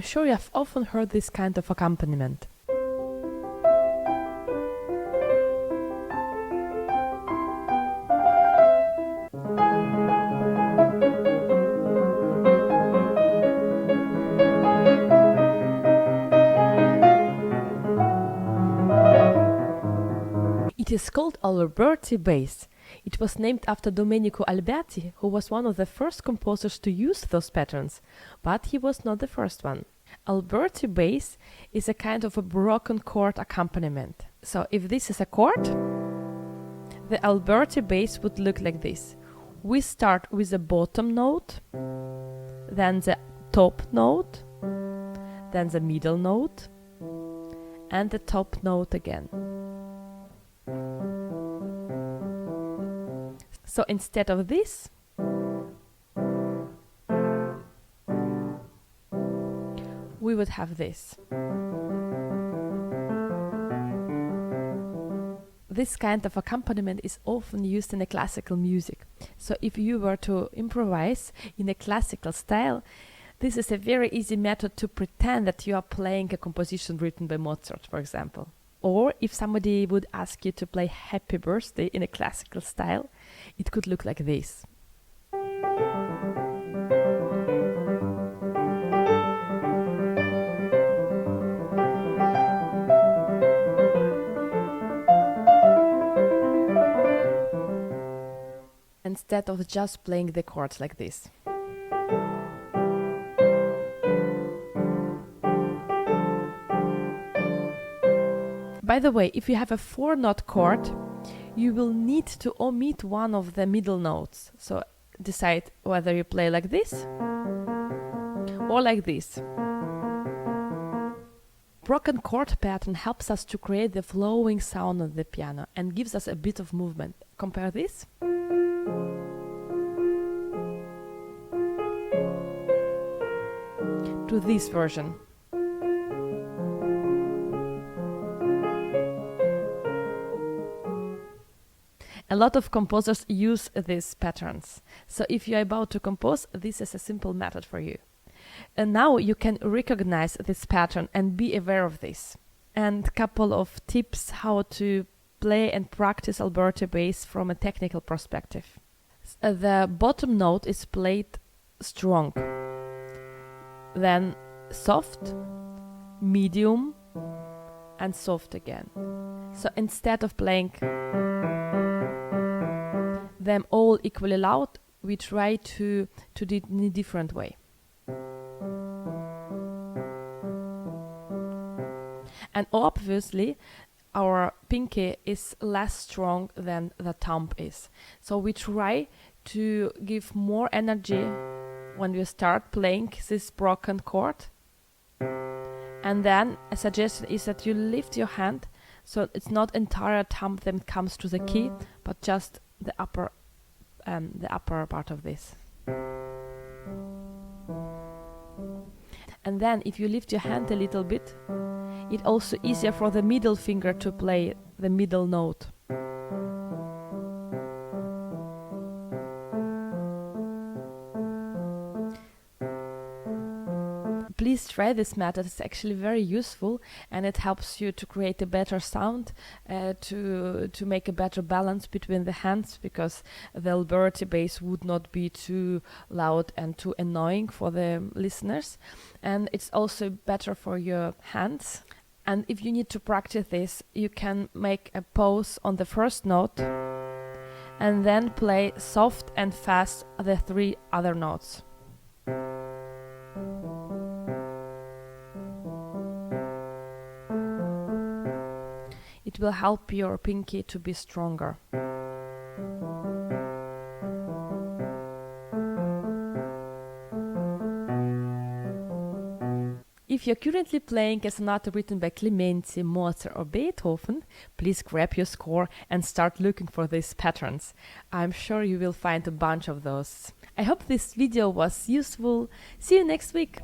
I'm sure you have often heard this kind of accompaniment. It is called Alberti bass. It was named after Domenico Alberti, who was one of the first composers to use those patterns, but he was not the first one. Alberti bass is a kind of a broken chord accompaniment. So if this is a chord, the Alberti bass would look like this. We start with the bottom note, then the top note, then the middle note, and the top note again. So instead of this, we would have this. This kind of accompaniment is often used in a classical music. So if you were to improvise in a classical style, this is a very easy method to pretend that you are playing a composition written by Mozart, for example. Or if somebody would ask you to play Happy Birthday in a classical style, it could look like this. Instead of just playing the chords like this. By the way, if you have a 4-note chord, you will need to omit one of the middle notes. So decide whether you play like this or like this. Broken chord pattern helps us to create the flowing sound on the piano and gives us a bit of movement. Compare this. To this version. A lot of composers use these patterns. So if you're about to compose, this is a simple method for you. And now you can recognize this pattern and be aware of this. And a couple of tips how to play and practice Alberti bass from a technical perspective. The bottom note is played strong, then soft, medium, and soft again. So instead of playing them all equally loud, we try to do it in a different way. And obviously our pinky is less strong than the thumb is. So we try to give more energy when we start playing this broken chord. And then a suggestion is that you lift your hand so it's not entire thumb that comes to the key, but just the upper part of this. And then if you lift your hand a little bit, it's also easier for the middle finger to play the middle note. Please try this method. It's actually very useful and it helps you to create a better sound, to make a better balance between the hands, because the Alberti bass would not be too loud and too annoying for the listeners. And it's also better for your hands. And if you need to practice this, you can make a pause on the first note and then play soft and fast the 3 other notes. It will help your pinky to be stronger. If you're currently playing a sonata written by Clementi, Mozart or Beethoven, please grab your score and start looking for these patterns. I'm sure you will find a bunch of those. I hope this video was useful. See you next week!